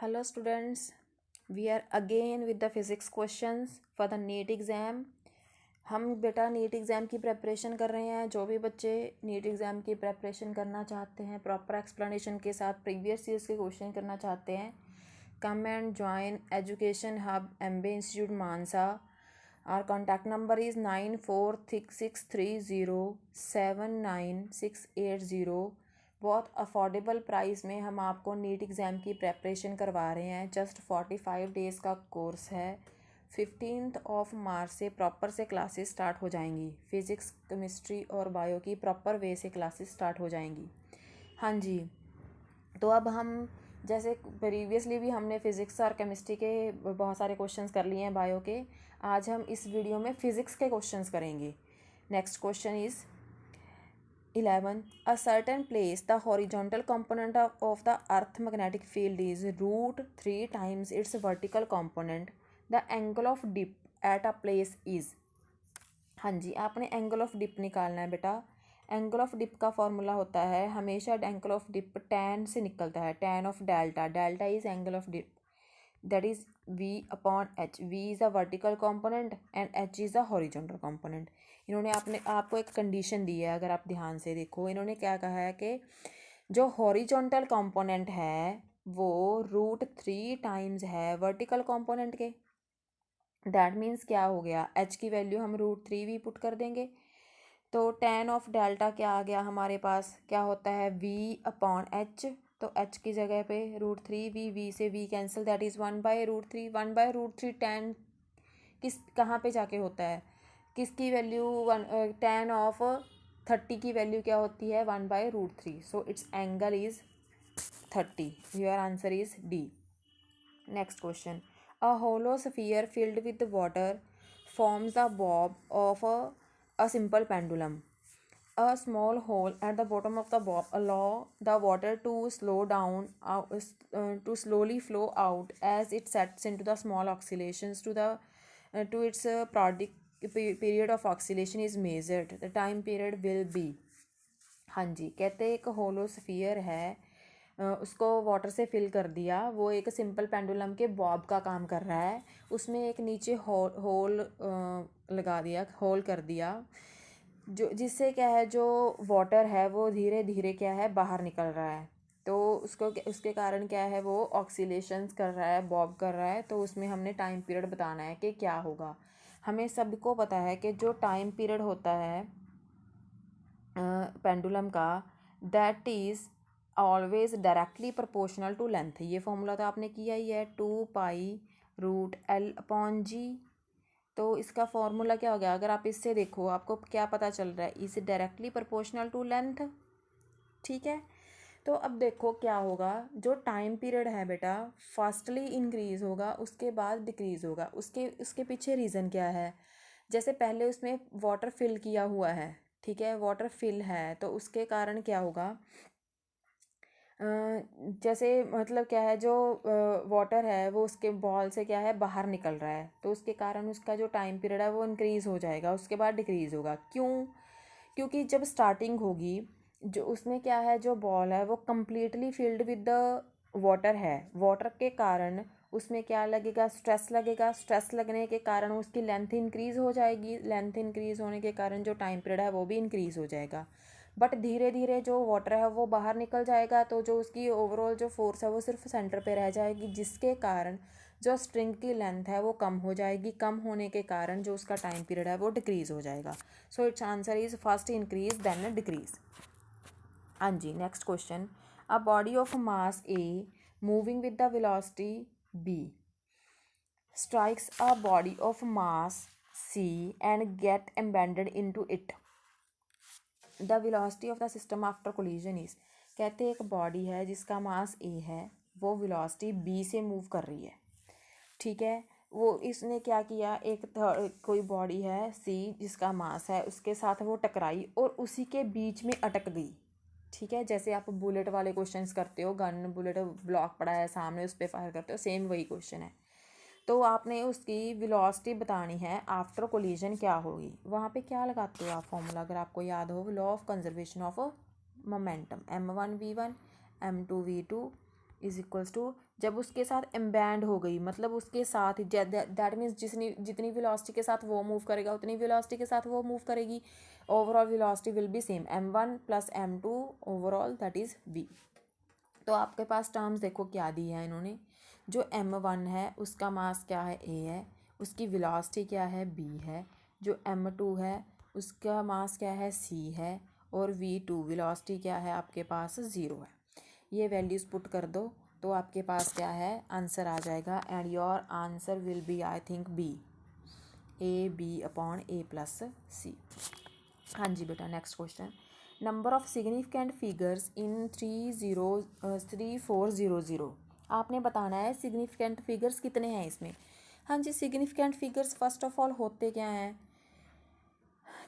Hello students, we are again with the physics questions for the NEET exam. हम बेटा NEET exam की preparation कर रहे हैं। जो भी बच्चे नीट एग्ज़ाम की प्रेपरेशन करना चाहते हैं, प्रॉपर एक्सप्लेनेशन के साथ प्रीवियस ईयर्स के क्वेश्चन करना चाहते हैं, come and join education hub MBA institute Mansa. Our contact number is 9463079680। बहुत अफोर्डेबल प्राइस में हम आपको नीट एग्ज़ाम की प्रेपरेशन करवा रहे हैं। जस्ट 45 डेज़ का कोर्स है। 15 मार्च से प्रॉपर से क्लासेस स्टार्ट हो जाएंगी। फिज़िक्स, केमिस्ट्री और बायो की प्रॉपर वे से क्लासेस स्टार्ट हो जाएंगी। हाँ जी, तो अब हम जैसे प्रीवियसली भी हमने फ़िज़िक्स और केमिस्ट्री के बहुत सारे क्वेश्चंस कर लिए हैं बायो के। आज हम इस वीडियो में फ़िज़िक्स के क्वेश्चंस करेंगे। Next question is 11. A certain place, the horizontal component of the earth magnetic field is root 3 times its vertical component. The angle of dip at a place is. हाँ जी, आपने angle of dip निकालना है बेटा। Angle of dip का formula होता है हमेशा angle of dip tan से निकलता है, tan of delta. Delta is angle of dip, that is v upon h. v is a vertical component and h is a horizontal component. इन्होंने आपको एक कंडीशन दी है, अगर आप ध्यान से देखो। इन्होंने क्या कहा है कि जो हॉरिजॉन्टल कंपोनेंट है वो √3 टाइम्स है वर्टिकल कंपोनेंट के। दैट मीन्स क्या हो गया, h की वैल्यू हम √3 भी पुट कर देंगे तो tan ऑफ डेल्टा क्या आ गया हमारे पास, क्या होता है v अपॉन h। तो h की जगह पे √3 v से v cancel, that is 1/√3। 1/√3 tan किस कहाँ पे जाके होता है, किसकी वैल्यू tan ऑफ 30 की वैल्यू क्या होती है 1/√3। So it's angle is 30। Your answer is D. Next question, a hollow sphere filled with water forms the bob of a simple pendulum. A small hole at the bottom of the bob allow the water to to slowly flow out as it sets into the small oscillations to its period of oscillation is measured. The time period will be. हाँ जी, कहते एक होलो sphere है, उसको water से fill कर दिया। वो एक सिंपल पेंडुलम के बॉब का काम कर रहा है। उसमें एक नीचे होल लगा दिया, होल कर दिया, जो जिससे क्या है जो वाटर है वो धीरे धीरे क्या है बाहर निकल रहा है। तो उसके कारण क्या है वो ऑक्सीलेशंस कर रहा है, बॉब कर रहा है। तो उसमें हमने टाइम पीरियड बताना है कि क्या होगा। हमें सबको पता है कि जो टाइम पीरियड होता है पेंडुलम का, that is always directly proportional to length. ये फॉर्मूला तो आपने किया ही है, 2π√L/g। तो इसका फॉर्मूला क्या हो गया, अगर आप इससे देखो आपको क्या पता चल रहा है, is directly proportional to length. ठीक है, तो अब देखो क्या होगा, जो टाइम पीरियड है बेटा फास्टली इंक्रीज़ होगा, उसके बाद डिक्रीज़ होगा। उसके पीछे रीज़न क्या है, जैसे पहले उसमें वाटर फिल किया हुआ है, ठीक है, वाटर फिल है, तो उसके कारण क्या होगा, जैसे मतलब क्या है जो वाटर है वो उसके बॉल से क्या है बाहर निकल रहा है, तो उसके कारण उसका जो टाइम पीरियड है वो इंक्रीज़ हो जाएगा, उसके बाद डिक्रीज़ होगा। क्यों, क्योंकि जब स्टार्टिंग होगी जो उसमें क्या है जो बॉल है वो completely filled with the water है। वाटर के कारण उसमें क्या लगेगा, स्ट्रेस लगेगा। स्ट्रेस लगने के कारण उसकी लेंथ इंक्रीज़ हो जाएगी। लेंथ इंक्रीज़ होने के कारण जो टाइम पीरियड है वो भी इंक्रीज़ हो जाएगा। बट धीरे धीरे जो वाटर है वो बाहर निकल जाएगा, तो जो उसकी ओवरऑल जो फोर्स है वो सिर्फ सेंटर पे रह जाएगी, जिसके कारण जो स्ट्रिंग की लेंथ है वो कम हो जाएगी। कम होने के कारण जो उसका टाइम पीरियड है वो डिक्रीज़ हो जाएगा। So its answer is first increase then decrease. हाँ जी, next question, a body of mass a moving with the velocity b strikes a body of mass c and get embedded into it. The velocity of the system after collision is. कहते एक body है जिसका मास ए है, वो velocity B से move कर रही है। ठीक है, वो इसने क्या किया, एक कोई बॉडी है सी जिसका मास है, उसके साथ वो टकराई और उसी के बीच में अटक गई। ठीक है, जैसे आप बुलेट वाले क्वेश्चंस करते हो, गन बुलेट ब्लॉक पड़ा है सामने उस पर फायर करते हो, सेम वही क्वेश्चन है। तो आपने उसकी वेलोसिटी बतानी है आफ्टर कोलिजन क्या होगी। वहाँ पे क्या लगाते हो आप फॉर्मूला, अगर आपको याद हो, law of conservation of momentum, m1v1 m2v2 is equals to, जब उसके साथ एम्बैंड हो गई मतलब उसके साथ ही, दैट मीन्स जितनी वेलोसिटी के साथ वो मूव करेगा उतनी वेलोसिटी के साथ वो मूव करेगी, overall velocity will be same m1 plus m2 overall that is v। तो आपके पास टर्म्स देखो क्या दी है इन्होंने, जो m1 है उसका मास क्या है a है, उसकी वेलोसिटी क्या है b है, जो m2 है उसका मास क्या है c है, और v2 वेलोसिटी क्या है आपके पास 0 है। ये वैल्यूज़ पुट कर दो तो आपके पास क्या है आंसर आ जाएगा, and your answer will be I think B, A B upon A plus C. हाँ जी बेटा, next question, number of significant figures in 3400, आपने बताना है सिग्निफिकेंट फिगर्स कितने हैं इसमें। हाँ जी, significant figures first of all होते क्या हैं,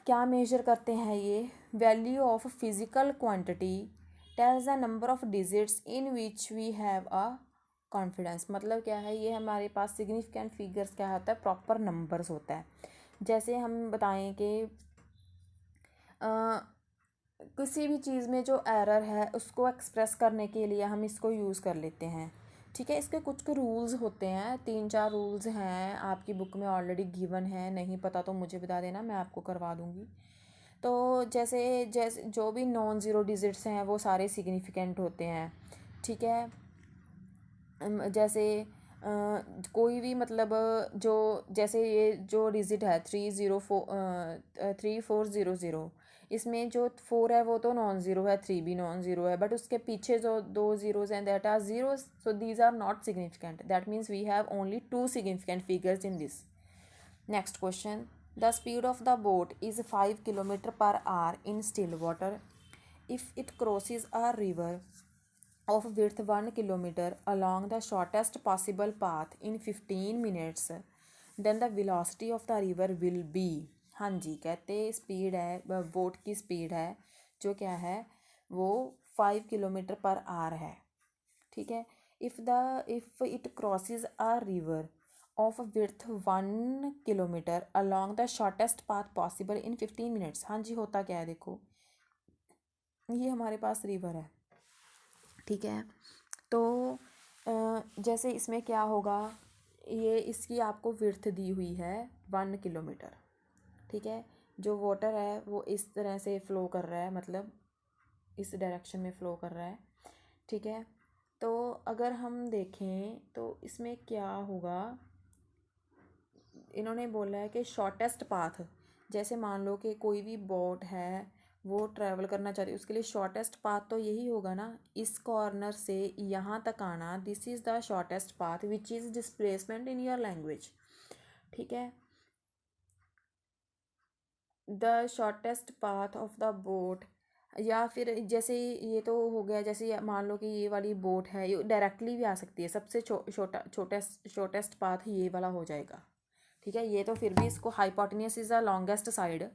क्या मेजर करते हैं ये, value of physical quantity tells the number of digits in which we have a confidence. मतलब क्या है, ये हमारे पास सिग्निफिकेंट फिगर्स क्या होता है, प्रॉपर नंबर्स होता है। जैसे हम बताएं कि किसी भी चीज़ में जो एरर है उसको एक्सप्रेस करने के लिए हम इसको यूज़ कर लेते हैं। ठीक है, इसके कुछ रूल्स होते हैं, 3-4 रूल्स हैं, आपकी बुक में ऑलरेडी गिवन है, नहीं पता तो मुझे बता देना, मैं आपको करवा दूँगी। तो जैसे जैसे जो भी नॉन ज़ीरो डिजिट्स हैं वो सारे सिग्निफिकेंट होते हैं। ठीक है, जैसे कोई भी मतलब जो जैसे ये जो डिजिट है 3400, इसमें जो 4 है वो तो नॉन ज़ीरो है, 3 भी नॉन ज़ीरो है, बट उसके पीछे जो 2 ज़ीरोज़ हैं that are zeros, so these are not significant, that means we have only 2 significant figures in this. Next question, the speed of the boat is 5 km/h in still water. If it crosses a river of width 1 kilometer along the shortest possible path in 15 minutes, then the velocity of the river will be। हाँ जी, कहते speed है boat की speed है जो क्या है वो 5 km/h है। ठीक है, if it crosses a river of width 1 kilometre along the shortest path possible in 15 minutes. हाँ जी, होता क्या है देखो, ये हमारे पास रिवर है। ठीक है, तो जैसे इसमें क्या होगा, ये इसकी आपको विड्थ दी हुई है 1 किलोमीटर। ठीक है, जो वाटर है वो इस तरह से फ़्लो कर रहा है, मतलब इस डायरेक्शन में फ़्लो कर रहा है। ठीक है, तो अगर हम देखें तो इसमें क्या होगा, इन्होंने बोला है कि शॉर्टेस्ट पाथ, जैसे मान लो कि कोई भी बोट है वो ट्रैवल करना चाहती है, उसके लिए शॉर्टेस्ट पाथ तो यही होगा ना, इस कॉर्नर से यहाँ तक आना, this is the shortest path which is displacement in your language. ठीक है, the shortest path of the boat, या फिर जैसे ये तो हो गया, जैसे मान लो कि ये वाली बोट है, ये डायरेक्टली भी आ सकती है, सबसे छोटेस्ट पाथ ये वाला हो जाएगा। ठीक है, ये तो फिर भी इसको hypotenuse is the longest side,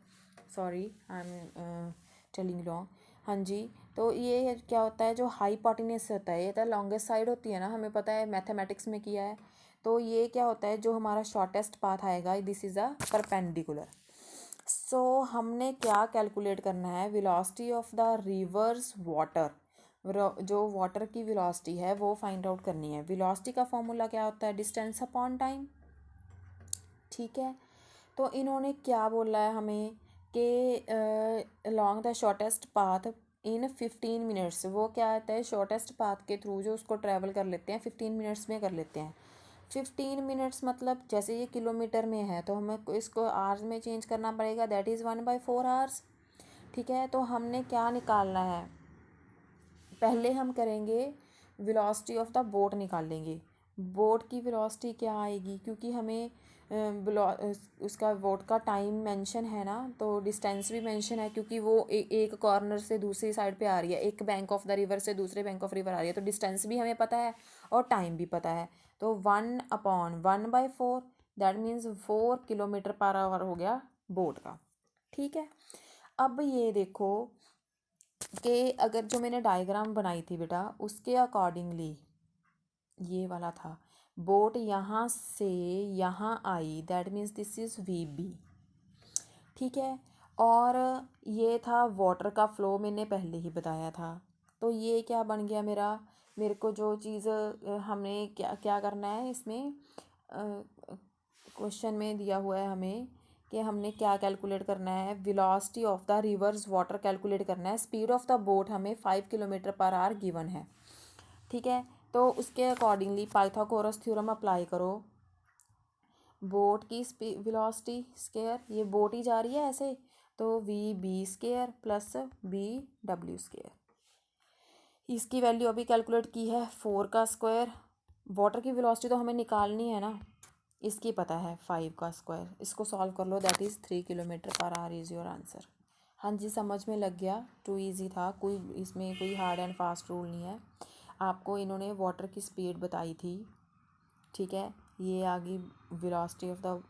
sorry I am telling long. हाँ जी, तो ये क्या होता है, जो हाइपोटेन्यूस होता है ये तो लॉन्गेस्ट साइड होती है ना, हमें पता है, मैथमेटिक्स में किया है। तो ये क्या होता है, जो हमारा शॉर्टेस्ट पाथ आएगा दिस इज़ अ परपेंडिकुलर। सो हमने क्या कैलकुलेट करना है, velocity of the reverse water, जो वाटर की वेलोसिटी है वो फाइंड आउट करनी है। वेलोसिटी का फॉर्मूला क्या होता है, डिस्टेंस अपॉन टाइम। ठीक है, तो इन्होंने क्या बोला है हमें कि along the shortest path in 15 minutes, वो क्या आता है शॉर्टेस्ट पाथ के थ्रू जो उसको ट्रैवल कर लेते हैं 15 मिनट्स में कर लेते हैं। 15 मिनट्स मतलब जैसे ये किलोमीटर में है तो हमें इसको आवर्स में चेंज करना पड़ेगा, दैट इज़ 1/4 आवर्स। ठीक है, तो हमने क्या निकालना है, पहले हम करेंगे वेलोसिटी ऑफ द बोट निकालेंगे। बोट की वेलोसिटी क्या आएगी, क्योंकि हमें उसका बोट का टाइम मेंशन है ना, तो डिस्टेंस भी मेंशन है, क्योंकि वो एक कॉर्नर से दूसरी साइड पे आ रही है, एक बैंक ऑफ द रिवर से दूसरे बैंक ऑफ रिवर आ रही है, तो डिस्टेंस भी हमें पता है और टाइम भी पता है। तो 1/1/4 दैट मीन्स 4 km/h हो गया बोट का। ठीक है, अब ये देखो कि अगर जो मैंने डायग्राम बनाई थी बेटा उसके अकॉर्डिंगली ये वाला था, बोट यहाँ से यहाँ आई, that means this is VB। ठीक है, और ये था वाटर का फ्लो, मैंने पहले ही बताया था, तो ये क्या बन गया मेरा, मेरे को जो चीज़ हमें क्या क्या करना है इसमें क्वेश्चन में दिया हुआ है हमें कि हमने क्या कैलकुलेट करना है, velocity of the reverse water calculate करना है, स्पीड ऑफ द बोट हमें 5 किलोमीटर पर आवर गिवन है। ठीक है, तो उसके अकॉर्डिंगली पाइथागोरस थ्योरम अप्लाई करो। बोट की वेलोसिटी स्केयर, ये बोट ही जा रही है ऐसे, तो v b square plus b डब्ल्यू स्केयर। इसकी वैल्यू अभी कैलकुलेट की है 4 का स्क्वायर। वाटर की वेलोसिटी तो हमें निकालनी है ना, इसकी पता है 5 का स्क्वायर। इसको सॉल्व कर लो, that is 3 kilometre per hour is your answer. हाँ जी, समझ में लग गया, टू इजी था, कोई इसमें कोई हार्ड एंड फास्ट रूल नहीं है। आपको इन्होंने वाटर की स्पीड बताई थी, ठीक है, ये आगे वेलोसिटी ऑफ द,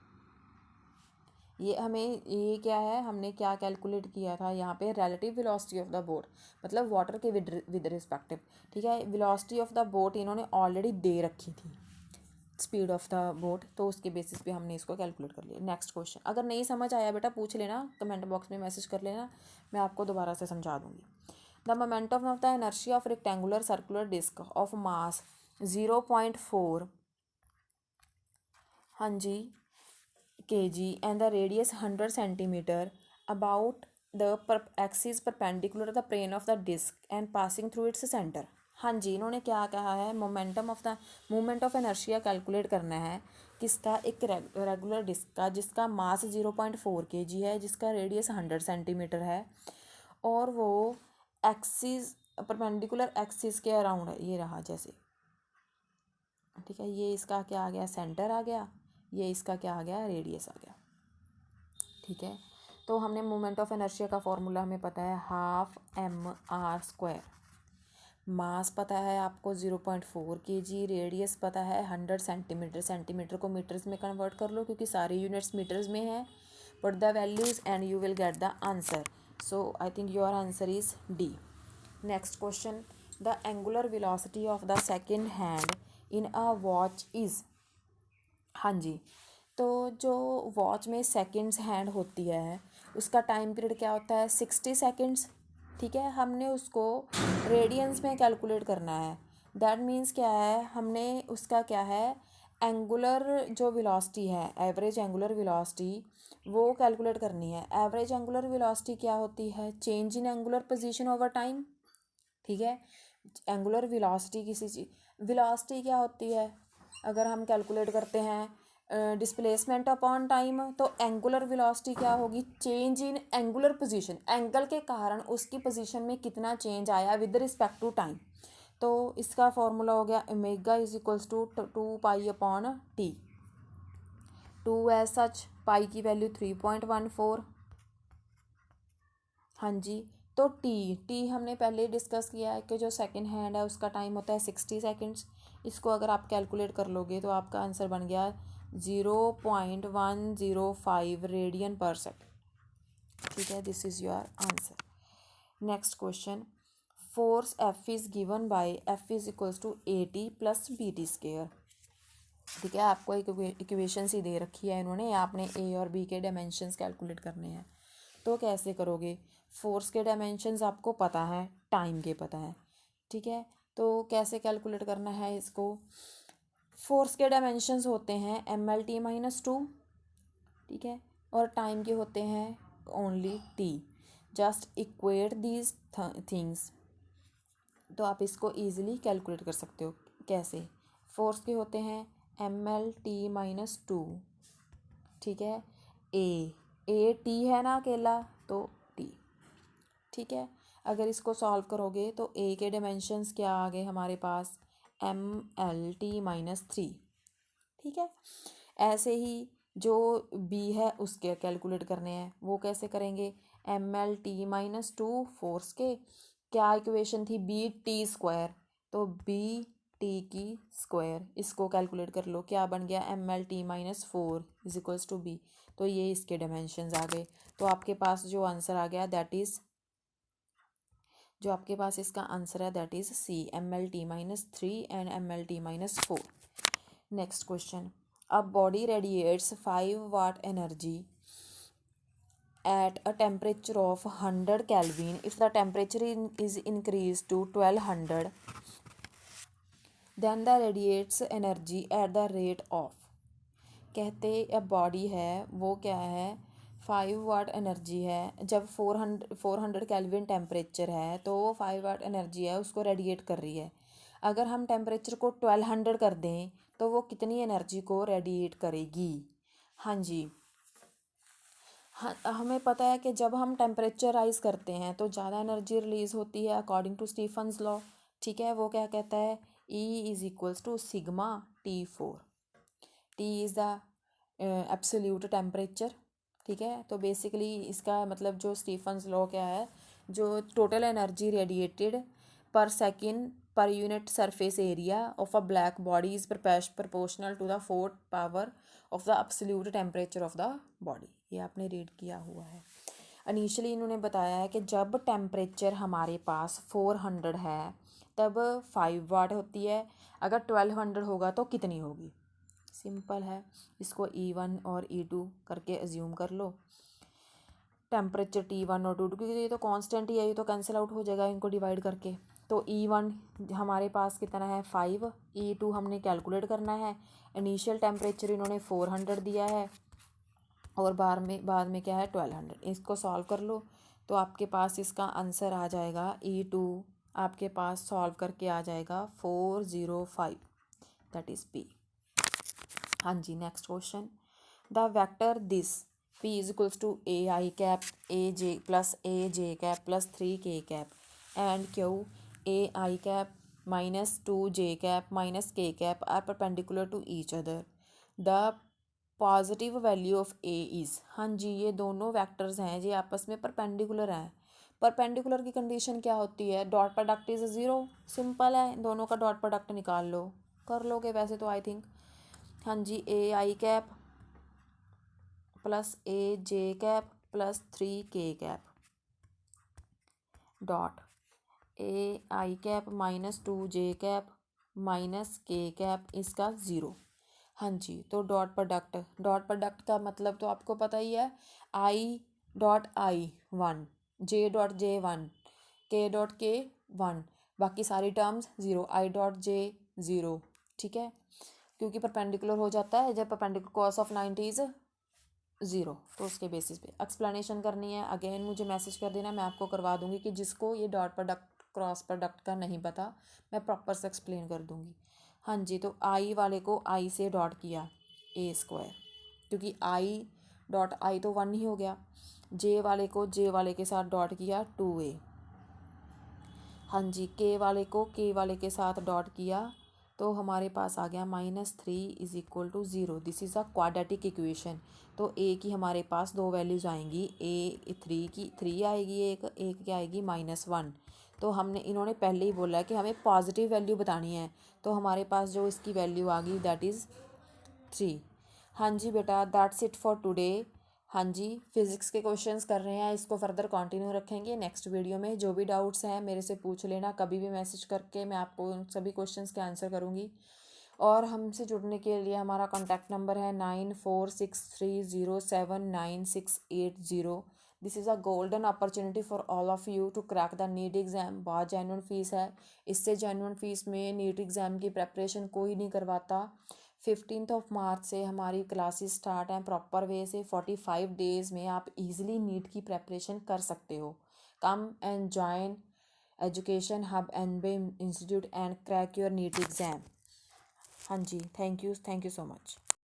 ये हमें ये क्या है, हमने क्या कैलकुलेट किया था यहाँ पे, relative velocity of the boat, मतलब वाटर के विद रिस्पेक्टिव। ठीक है, वेलोसिटी ऑफ द बोट इन्होंने ऑलरेडी दे रखी थी, स्पीड ऑफ द बोट, तो उसके बेसिस पे हमने इसको कैलकुलेट कर लिया। नेक्स्ट क्वेश्चन, अगर नहीं समझ आया बेटा पूछ लेना, कमेंट बॉक्स में मैसेज कर लेना, मैं आपको दोबारा से समझा दूंगी। The momentum of the inertia of rectangular circular disc of mass 0.4, हाँ जी, kg and the radius 100 centimeter about the axis perpendicular to the plane of the disc and passing through its center। हाँ जी, इन्होंने क्या कहा है, momentum of the movement of inertia calculate करना है किसका, एक रेगुलर डिस्क का जिसका मास 0.4 kg है, जिसका रेडियस 100 सेंटीमीटर है, और वो एक्सिस परपेंडिकुलर एक्सिस के अराउंड है, ये रहा जैसे। ठीक है, ये इसका क्या आ गया, सेंटर आ गया, ये इसका क्या आ गया, रेडियस आ गया। ठीक है, तो हमने मोमेंट ऑफ इनर्शिया का फॉर्मूला हमें पता है, हाफ mr²। मास पता है आपको 0.4 kg, रेडियस पता है 100 सेंटीमीटर, सेंटीमीटर को मीटर्स में कन्वर्ट कर लो क्योंकि सारे यूनिट्स मीटर्स में है, put the values and you will get the answer. So I think your answer is D. Next question, the angular velocity of the second hand in a watch is, हाँ जी, तो जो watch में seconds hand होती है उसका time period क्या होता है, 60 सेकंड्स। ठीक है, हमने उसको रेडियंस में कैलकुलेट करना है, दैट मीन्स क्या है, हमने उसका क्या है, एंगुलर जो वेलोसिटी है, एवरेज एंगुलर वेलोसिटी, वो कैलकुलेट करनी है। एवरेज एंगुलर वेलोसिटी क्या होती है, change in angular position over time. ठीक है, एंगुलर वेलोसिटी किसी चीज़, वेलोसिटी क्या होती है, अगर हम कैलकुलेट करते हैं डिस्प्लेसमेंट अपॉन टाइम, तो एंगुलर वेलोसिटी क्या होगी, change in angular position, angle के कारण उसकी पोजीशन में कितना चेंज आया विद रिस्पेक्ट टू टाइम। तो इसका फॉर्मूला हो गया omega is equals to 2π/t। 2 as such, pi की वैल्यू 3.14। हाँ जी, तो टी हमने पहले ही डिस्कस किया है कि जो सेकंड हैंड है उसका टाइम होता है 60 सेकंड्स। इसको अगर आप कैलकुलेट कर लोगे तो आपका आंसर बन गया 0.105 रेडियन पर सेकेंड। ठीक है, this is your answer. Next question, force F is given by F is equals to AT + BT square. ठीक है, आपको एक इक्वेशन सी दे रखी है इन्होंने, आपने ए और बी के डायमेंशंस कैलकुलेट करने हैं। तो कैसे करोगे, फोर्स के डायमेंशंस आपको पता है, टाइम के पता है। ठीक है, तो कैसे कैलकुलेट करना है इसको, फोर्स के डायमेंशंस होते हैं mL/t-2। ठीक है, और टाइम के होते हैं only t। Just equate these things, तो आप इसको ईजिली कैलकुलेट कर सकते हो। कैसे, फोर्स के होते हैं mL/t-2। ठीक है, ए टी है ना अकेला, तो टी। ठीक है, अगर इसको सॉल्व करोगे तो ए के डायमेंशंस क्या आ गए हमारे पास, mL/t-3। ठीक है, ऐसे ही जो बी है उसके कैलकुलेट करने हैं, वो कैसे करेंगे, mL/t-2 फोर्स के, क्या इक्वेशन थी, BT², तो BT², इसको कैलकुलेट कर लो, क्या बन गया, mL/t-4 = B। तो ये इसके डायमेंशंस आ गए। तो आपके पास जो आंसर आ गया दैट इज़, जो आपके पास इसका आंसर है that is C, mL/t-3 and mL/t-4। Next question, a body radiates 5 watt energy at a temperature of 100 Kelvin if the temperature is increased to 1200 then the radiates energy at the rate of, कहते अब body है वो क्या है 5 watt energy है, जब 400 kelvin temperature है तो वो 5 वाट एनर्जी है उसको रेडिएट कर रही है। अगर हम टेम्परेचर को 1200 कर दें तो वो कितनी एनर्जी को रेडिएट करेगी। हाँ जी, हाँ हमें पता है कि जब हम टेम्परेचर राइज करते हैं तो ज़्यादा एनर्जी रिलीज होती है अकॉर्डिंग टू स्टीफन्स लॉ। ठीक है, वो क्या कहता है E is equals to sigma T4। T is the absolute temperature. ठीक है, तो बेसिकली इसका मतलब जो स्टीफन्स लॉ क्या है, जो total energy radiated per second per unit surface area of a black body is proportional to the 4th power of the absolute temperature of the body. ये आपने रीड किया हुआ है। इनिशियली इन्होंने बताया है कि जब टेम्परेचर हमारे पास 400 है तब 5 वाट होती है, अगर 1200 होगा तो कितनी होगी। सिंपल है, इसको E1 और E2 करके अज्यूम कर लो। टेम्परेचर T1 और T2, क्योंकि ये तो कांस्टेंट ही है, ये तो कैंसिल आउट हो जाएगा इनको डिवाइड करके। तो E1 हमारे पास कितना है 5, E2 हमने कैलकुलेट करना है। इनिशियल टेम्परेचर इन्होंने 400 दिया है और बाद में क्या है 1200। इसको सॉल्व कर लो तो आपके पास इसका आंसर आ जाएगा E2 आपके पास सॉल्व करके आ जाएगा 405, दैट इज़ P। हाँ जी, next question. The vector this P is equals to AI cap AJ plus AJ cap plus 3K cap and Q AI cap minus 2J cap minus K cap are perpendicular to each other. The positive value of A is, हाँ जी ये दोनों vectors हैं ये आपस में perpendicular हैं। Perpendicular की कंडीशन क्या होती है, डॉट प्रोडक्ट इज़ 0। सिंपल है, दोनों का डॉट प्रोडक्ट निकाल लो, कर लोगे वैसे तो आई थिंक। हाँ जी, AI cap plus AJ cap plus 3K cap dot AI cap minus 2J cap minus K cap इसका 0। हाँ जी, तो डॉट प्रोडक्ट का मतलब तो आपको पता ही है, I.I 1 J.J 1 K.K 1, बाकी सारी टर्म्स 0, I.J 0। ठीक है, क्योंकि परपेंडिकुलर हो जाता है जब परपेंडिकुलर कॉस ऑफ 90 इज़ 0, तो उसके बेसिस पे एक्सप्लेनेशन करनी है। अगेन मुझे मैसेज कर देना, मैं आपको करवा दूंगी कि जिसको ये डॉट प्रोडक्ट क्रॉस प्रोडक्ट का नहीं पता मैं प्रॉपर से एक्सप्लेन कर दूंगी। हाँ जी, तो I वाले को I से डॉट किया A², क्योंकि I.I तो 1 ही हो गया। J वाले को J वाले के साथ डॉट किया 2A। हाँ जी, K वाले को K वाले के साथ डॉट किया तो हमारे पास आ गया -3 is equal to 0। This is a quadratic equation. तो A की हमारे पास दो वैल्यूज़ आएंगी, A 3 की 3 आएगी, एक क्या आएगी -1। तो हमने इन्होंने पहले ही बोला है कि हमें पॉजिटिव वैल्यू बतानी है, तो हमारे पास जो इसकी वैल्यू आ गई दैट इज़ 3। हाँ जी बेटा, दैट्स इट फॉर टुडे। हाँ जी, फिज़िक्स के क्वेश्चंस कर रहे हैं, इसको फर्दर कंटिन्यू रखेंगे नेक्स्ट वीडियो में। जो भी डाउट्स हैं मेरे से पूछ लेना, कभी भी मैसेज करके मैं आपको उन सभी क्वेश्चंस के आंसर करूँगी। और हमसे जुड़ने के लिए हमारा कॉन्टैक्ट नंबर है 9463079680। This is a golden opportunity for all of you to crack the NEET exam. बहुत जेन्युइन फ़ीस है, इससे जेन्युइन फ़ीस में नीट एग्ज़ाम की प्रेपरेशन कोई नहीं करवाता। 15 मार्च से हमारी क्लासेस स्टार्ट हैं प्रॉपर वे से। 45 डेज़ में आप इजीली नीट की प्रेपरेशन कर सकते हो। Come and join education hub एनबे institute and crack your NEET exam. हाँ जी, थैंक यू सो मच।